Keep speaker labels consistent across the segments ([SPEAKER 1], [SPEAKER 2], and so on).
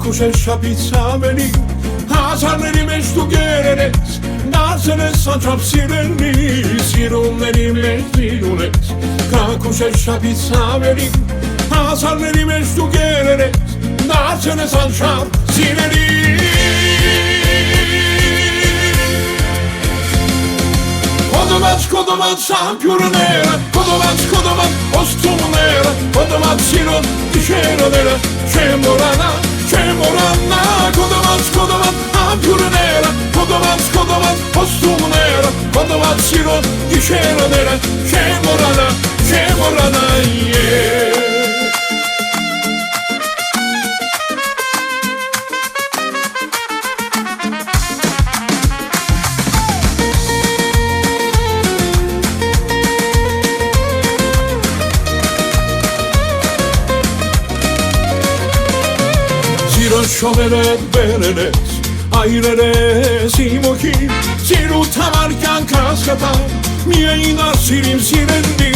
[SPEAKER 1] Քուշել շապից ավելի հազարների մեջ դու գերել ես Դարձել ես անչափ սիրելի Սիրունների մեջ դիրուն ես Քուշել շապից ավելի հազարների մեջ դու գերել ես Դարձել ես անչափ սիրելի Կոդոված ամպյուրները Կոդոված ոստումները Կոդոված սիրոն դիշերոները Չեմ որանա Կոդոված ամպյուրները Կոդոված ոստումները Կոդոված սիրոն դիշերոները Չեմ որանա Սիրոն շողերդ բերել ես, այրել ես իմ օքին Սիրուտ համար կյանք հասկատամ, միայն արսիր իմ սիրելի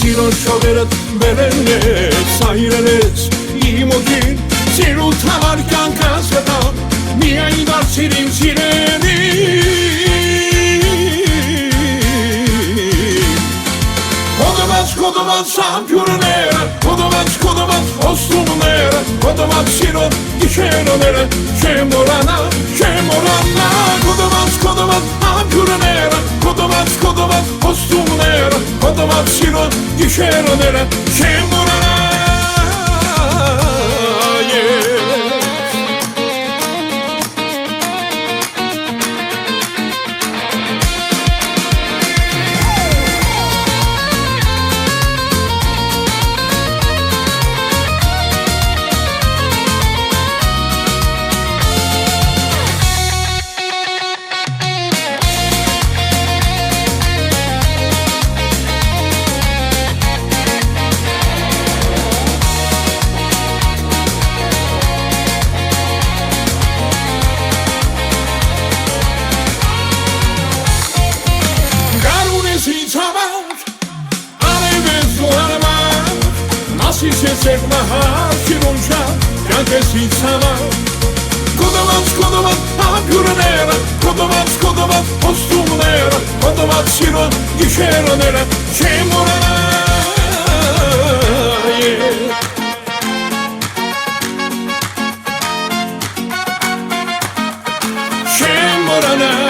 [SPEAKER 1] Սիրոն շողերդ բերել ես, այրել ես իմ օքին Սիրուտ համար կյանք հասկատամ, միայն արսիր իմ սիրելի Կոդոված ամպյուրները, կոդոված ոստումները Կոդոված սիրոն դիշերոները Չեմ որանա Կոդոված ամպյուրները Կոդոված ոստումները Կոդոված սիրոն դիշերոները Չեմ որանա Ասիս ես եկ նահար սիրունչա Կյանք ես ինձ համար Կոդոված ամպյուրները Կոդոված ոստումները Կոդոված սիրոն դիշերոները Չեմ որանա Չեմ որանա